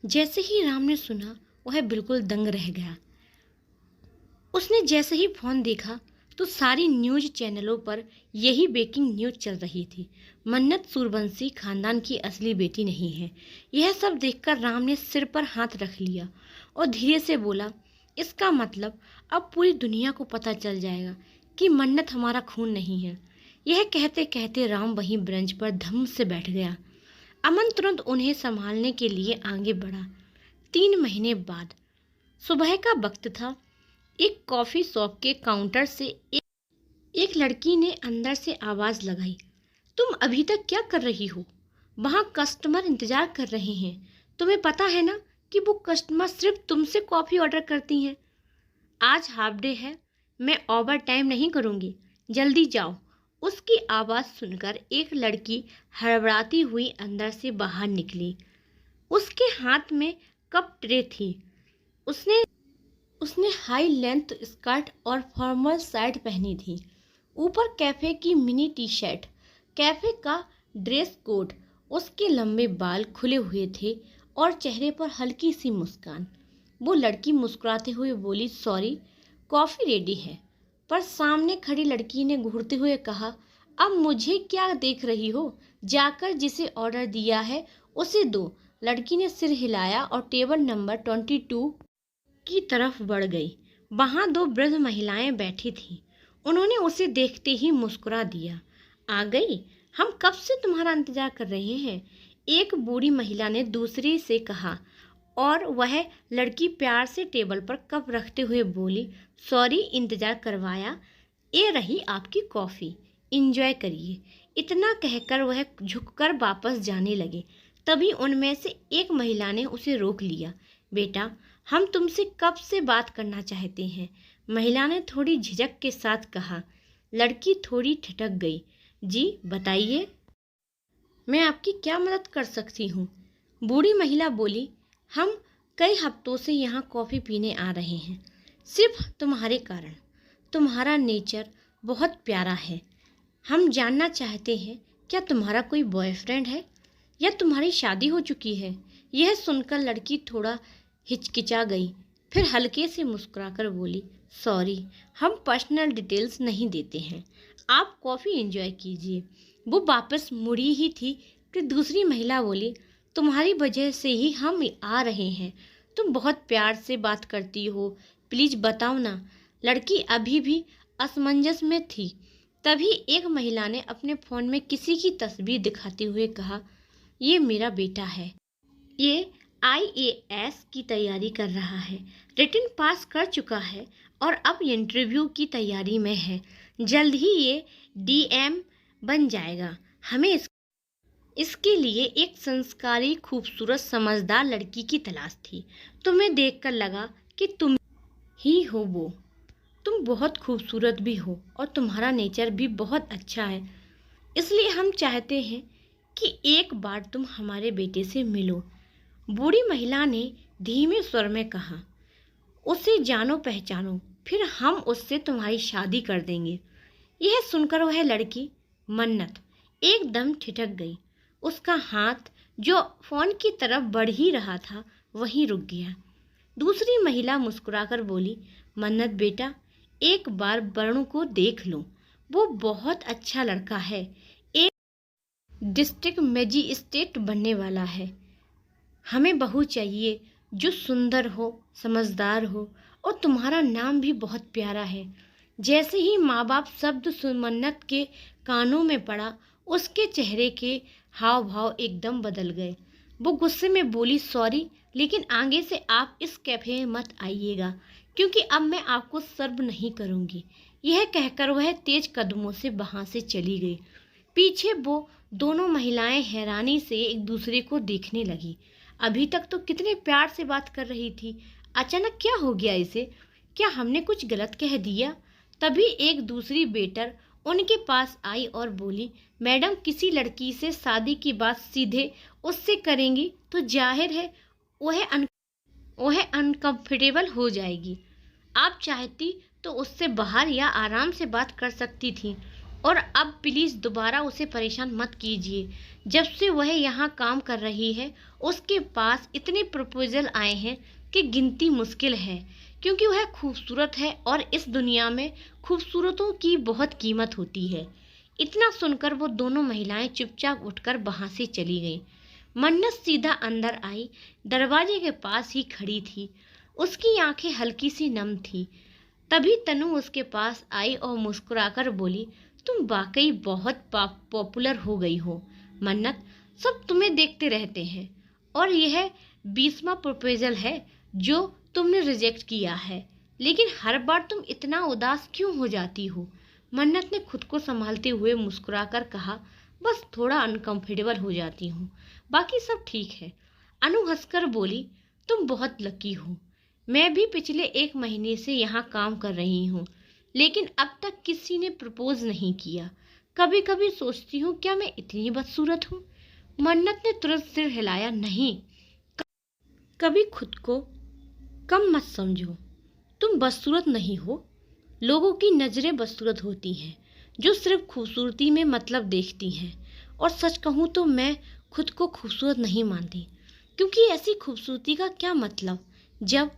जैसे ही राम ने सुना वह बिल्कुल दंग रह गया। उसने जैसे ही फोन देखा तो सारी न्यूज़ चैनलों पर यही ब्रेकिंग न्यूज़ चल रही थी। मन्नत सूर्यवंशी खानदान की असली बेटी नहीं है। यह सब देखकर राम ने सिर पर हाथ रख लिया और धीरे से बोला, इसका मतलब अब पूरी दुनिया को पता चल जाएगा कि मन्नत हमारा खून नहीं है। यह कहते कहते राम वहीं ब्रेंच पर धम से बैठ गया। अमन तुरंत उन्हें संभालने के लिए आगे बढ़ा। 3 महीने बाद सुबह का वक्त था। एक कॉफी शॉप के काउंटर से एक लड़की ने अंदर से आवाज लगाई, तुम अभी तक क्या कर रही हो? वहां कस्टमर इंतजार कर रहे हैं। तुम्हें पता है ना कि वो कस्टमर सिर्फ तुमसे कॉफी ऑर्डर करती हैं। आज हाफ डे है, मैं ओवर टाइम नहीं करूंगी, जल्दी जाओ। उसकी आवाज सुनकर एक लड़की हड़बड़ाती हुई अंदर से बाहर निकली। उसके हाथ में कप ट्रे थी। उसने उसने हाई लेंथ स्कर्ट और फॉर्मल शर्ट पहनी थी। ऊपर कैफे की मिनी टी शर्ट, कैफे का ड्रेस कोड। उसके लंबे बाल खुले हुए थे और चेहरे पर हल्की सी मुस्कान। वो लड़की मुस्कुराते हुए बोली, सॉरी, कॉफ़ी रेडी है। पर सामने खड़ी लड़की ने घूरते हुए कहा, अब मुझे क्या देख रही हो? जाकर जिसे ऑर्डर दिया है उसे दो। लड़की ने सिर हिलाया और टेबल नंबर 22 की तरफ बढ़ गई। वहां 2 वृद्ध महिलाएं बैठी थीं। उन्होंने उसे देखते ही मुस्कुरा दिया। आ गई, हम कब से तुम्हारा इंतजार कर रहे हैं, एक बूढ़ी महिला ने दूसरी से कहा। और वह लड़की प्यार से टेबल पर कप रखते हुए बोली, सॉरी इंतजार करवाया, ये रही आपकी कॉफ़ी, इंजॉय करिए। इतना कहकर वह झुककर वापस जाने लगे। तभी उनमें से एक महिला ने उसे रोक लिया। बेटा, हम तुमसे कब से बात करना चाहते हैं, महिला ने थोड़ी झिझक के साथ कहा। लड़की थोड़ी ठिठक गई। जी बताइए, मैं आपकी क्या मदद कर सकती हूँ? बूढ़ी महिला बोली, हम कई हफ्तों से यहाँ कॉफ़ी पीने आ रहे हैं, सिर्फ तुम्हारे कारण। तुम्हारा नेचर बहुत प्यारा है। हम जानना चाहते हैं, क्या तुम्हारा कोई बॉयफ्रेंड है या तुम्हारी शादी हो चुकी है? यह सुनकर लड़की थोड़ा हिचकिचा गई, फिर हल्के से मुस्कुराकर बोली, सॉरी, हम पर्सनल डिटेल्स नहीं देते हैं, आप कॉफ़ी एंजॉय कीजिए। वो वापस मुड़ी ही थी कि दूसरी महिला बोली, तुम्हारी वजह से ही हम आ रहे हैं। तुम बहुत प्यार से बात करती हो, प्लीज़ बताओ ना। लड़की अभी भी असमंजस में थी। तभी एक महिला ने अपने फ़ोन में किसी की तस्वीर दिखाते हुए कहा, ये मेरा बेटा है, ये आईएएस की तैयारी कर रहा है, रिटन पास कर चुका है और अब इंटरव्यू की तैयारी में है। जल्द ही ये डीएम बन जाएगा। हमें इसके लिए एक संस्कारी, खूबसूरत, समझदार लड़की की तलाश थी। तुम्हें देखकर लगा कि तुम ही हो वो। तुम बहुत खूबसूरत भी हो और तुम्हारा नेचर भी बहुत अच्छा है। इसलिए हम चाहते हैं कि एक बार तुम हमारे बेटे से मिलो। बूढ़ी महिला ने धीमे स्वर में कहा, उसे जानो पहचानो, फिर हम उससे तुम्हारी शादी कर देंगे। यह सुनकर वह लड़की मन्नत एकदम ठिठक गई। उसका हाथ जो फोन की तरफ बढ़ ही रहा था वहीं रुक गया। दूसरी महिला मुस्कुराकर बोली, मन्नत बेटा, एक बार वरुण को देख लो, वो बहुत अच्छा लड़का है, एक डिस्ट्रिक्ट मजिस्ट्रेट बनने वाला है। हमें बहू चाहिए जो सुंदर हो, समझदार हो और तुम्हारा नाम भी बहुत प्यारा है। जैसे ही माँ बाप शब्द मन्नत के कानों में पड़ा, उसके चेहरे के हाव भाव एकदम बदल गए। वो गुस्से में बोली, सॉरी, लेकिन आगे से आप इस कैफे में मत आइएगा, क्योंकि अब मैं आपको सर्व नहीं करूँगी। यह कहकर वह तेज कदमों से वहाँ से चली गई। पीछे वो दोनों महिलाएं हैरानी से एक दूसरे को देखने लगी। अभी तक तो कितने प्यार से बात कर रही थी, अचानक क्या हो गया इसे? क्या हमने कुछ गलत कह दिया? तभी एक दूसरी वेटर उनके पास आई और बोली, मैडम, किसी लड़की से शादी की बात सीधे उससे करेंगी तो जाहिर है वह अनकंफर्टेबल हो जाएगी। आप चाहती तो उससे बाहर या आराम से बात कर सकती थी। और अब प्लीज़ दोबारा उसे परेशान मत कीजिए। जब से वह यहाँ काम कर रही है उसके पास इतने प्रपोजल आए हैं कि गिनती मुश्किल है, क्योंकि वह खूबसूरत है और इस दुनिया में खूबसूरतों की बहुत कीमत होती है। इतना सुनकर वो दोनों महिलाएं चुपचाप उठकर वहां से चली गईं। मन्नत सीधा अंदर आई, दरवाजे के पास ही खड़ी थी। उसकी आंखें हल्की सी नम थी। तभी तनु उसके पास आई और मुस्कुराकर बोली, तुम वाकई बहुत पॉपुलर हो गई हो मन्नत। सब तुम्हें देखते रहते हैं और यह 20वां प्रपोजल है जो तुमने रिजेक्ट किया है, लेकिन हर बार तुम इतना उदास क्यों हो जाती हो? मन्नत ने खुद को संभालते हुए मुस्कुराकर कहा, बस थोड़ा अनकंफर्टेबल हो जाती हूँ, बाकी सब ठीक है। अनु हंसकर बोली, तुम बहुत लकी हो। मैं भी पिछले 1 महीने से यहाँ काम कर रही हूँ, लेकिन अब तक किसी ने प्रपोज नहीं किया। कभी कभी सोचती हूँ क्या मैं इतनी बदसूरत हूँ? मन्नत ने तुरंत सिर हिलाया, नहीं, कभी खुद को कम मत समझो। तुम बदसूरत नहीं हो। लोगों की नज़रें बदसूरत होती हैं जो सिर्फ खूबसूरती में मतलब देखती हैं। और सच कहूँ तो मैं खुद को खूबसूरत नहीं मानती, क्योंकि ऐसी खूबसूरती का क्या मतलब जब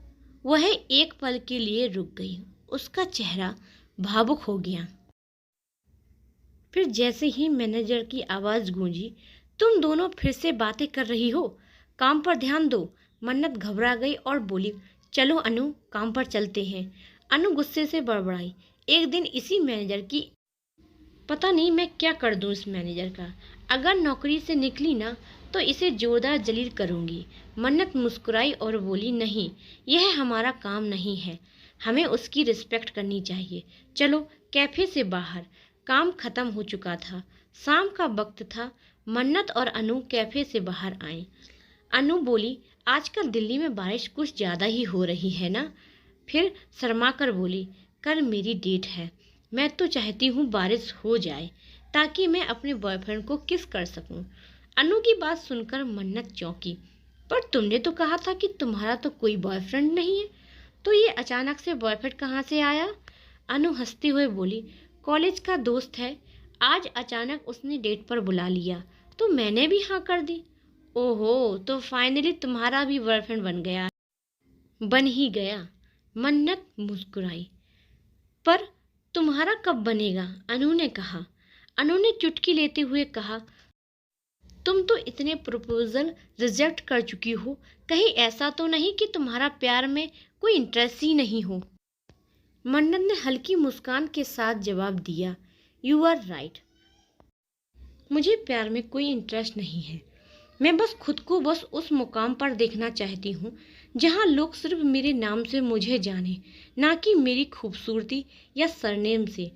वह एक पल के लिए रुक गई। उसका चेहरा भावुक हो गया। फिर जैसे ही मैनेजर की आवाज़ गूंजी, तुम दोनों फिर से बातें कर रही हो, काम पर ध्यान दो। मन्नत घबरा गई और बोली, चलो अनु, काम पर चलते हैं। अनु गुस्से से बड़बड़ाई, एक दिन इसी मैनेजर की, पता नहीं मैं क्या कर दूं इस मैनेजर का। अगर नौकरी से निकली ना तो इसे जोरदार जलील करूंगी। मन्नत मुस्कुराई और बोली, नहीं, यह हमारा काम नहीं है, हमें उसकी रिस्पेक्ट करनी चाहिए। चलो कैफे से बाहर। काम खत्म हो चुका था, शाम का वक्त था। मन्नत और अनु कैफे से बाहर आए। अनु बोली, आजकल दिल्ली में बारिश कुछ ज़्यादा ही हो रही है ना? फिर शर्मा कर बोली, कल मेरी डेट है। मैं तो चाहती हूँ बारिश हो जाए ताकि मैं अपने बॉयफ्रेंड को किस कर सकूँ। अनु की बात सुनकर मन्नत चौंकी, पर तुमने तो कहा था कि तुम्हारा तो कोई बॉयफ्रेंड नहीं है, तो ये अचानक से बॉयफ्रेंड कहाँ से आया? अनु हंसते हुए बोली, कॉलेज का दोस्त है, आज अचानक उसने डेट पर बुला लिया तो मैंने भी हाँ कर दी। ओहो, तो फाइनली तुम्हारा भी बॉयफ्रेंड बन ही गया। मन्नत मुस्कुराई, पर तुम्हारा कब बनेगा? अनु ने कहा। अनु ने चुटकी लेते हुए कहा, तुम तो इतने प्रपोजल रिजेक्ट कर चुकी हो, कहीं ऐसा तो नहीं कि तुम्हारा प्यार में कोई इंटरेस्ट ही नहीं हो? मन्नत ने हल्की मुस्कान के साथ जवाब दिया, यू आर राइट, मुझे प्यार में कोई इंटरेस्ट नहीं है। मैं बस खुद को उस मुकाम पर देखना चाहती हूँ जहाँ लोग सिर्फ मेरे नाम से मुझे जाने, ना कि मेरी खूबसूरती या सरनेम से।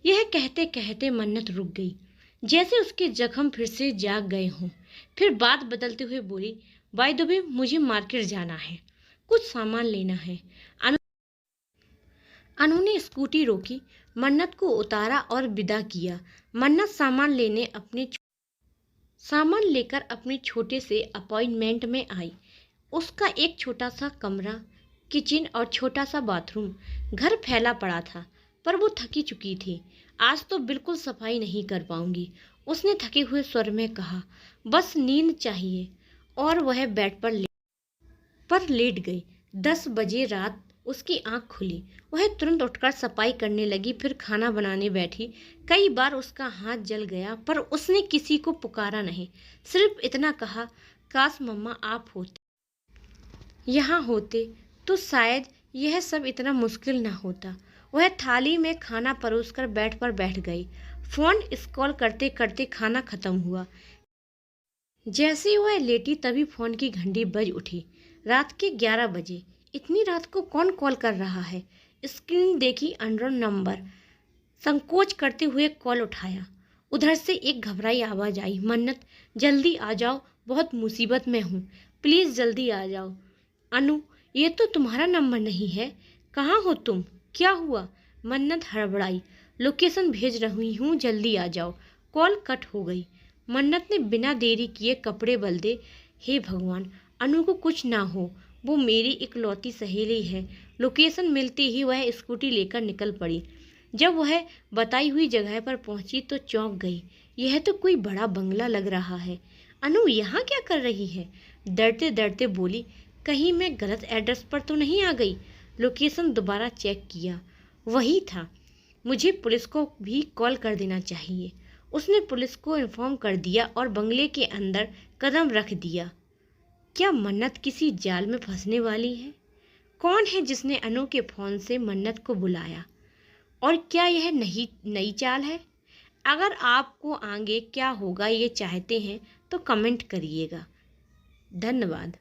यह कहते कहते मन्नत रुक गई, जैसे उसके जख्म फिर से जाग गए हों। फिर बात बदलते हुए बोली, बाय द वे, मुझे मार्केट जाना है, कुछ सामान लेना है। अनु ने स्कूटी रोकी, मन्नत को उतारा और विदा किया। मन्नत सामान लेकर अपने छोटे से अपार्टमेंट में आई। उसका एक छोटा सा कमरा, किचन और छोटा सा बाथरूम, घर फैला पड़ा था, पर वो थकी चुकी थी। आज तो बिल्कुल सफाई नहीं कर पाऊंगी, उसने थके हुए स्वर में कहा। बस नींद चाहिए। और वह बेड पर लेट गई। 10 बजे रात उसकी आंख खुली। वह तुरंत उठकर सफाई करने लगी, फिर खाना बनाने बैठी। कई बार उसका हाथ जल गया, पर उसने किसी को पुकारा नहीं, सिर्फ इतना कहा, काश मम्मा आप यहाँ होते तो शायद यह सब इतना मुश्किल ना होता। वह थाली में खाना परोसकर बेड पर बैठ गई। फोन स्क्रॉल करते करते खाना खत्म हुआ। जैसे ही वह लेटी तभी फोन की घंटी बज उठी। रात के 11 बजे। इतनी रात को कौन कॉल कर रहा है? स्क्रीन देखी, अननोन नंबर। संकोच करते हुए कॉल उठाया। उधर से एक घबराई आवाज़ आई, मन्नत जल्दी आ जाओ, बहुत मुसीबत में हूँ, प्लीज़ जल्दी आ जाओ। अनु, ये तो तुम्हारा नंबर नहीं है, कहाँ हो तुम, क्या हुआ? मन्नत हड़बड़ाई, लोकेशन भेज रही हूँ, जल्दी आ जाओ। कॉल कट हो गई। मन्नत ने बिना देरी किए कपड़े बदले। हे भगवान, अनु को कुछ ना हो, वो मेरी इकलौती सहेली है। लोकेशन मिलते ही वह स्कूटी लेकर निकल पड़ी। जब वह बताई हुई जगह पर पहुंची तो चौंक गई। यह तो कोई बड़ा बंगला लग रहा है। अनु यहाँ क्या कर रही है? डरते डरते बोली, कहीं मैं गलत एड्रेस पर तो नहीं आ गई। लोकेशन दोबारा चेक किया, वही था। मुझे पुलिस को भी कॉल कर देना चाहिए। उसने पुलिस को इन्फॉर्म कर दिया और बंगले के अंदर कदम रख दिया। क्या मन्नत किसी जाल में फंसने वाली है? कौन है जिसने अनु के फ़ोन से मन्नत को बुलाया? और क्या यह नई चाल है? अगर आपको आगे क्या होगा ये चाहते हैं तो कमेंट करिएगा। धन्यवाद।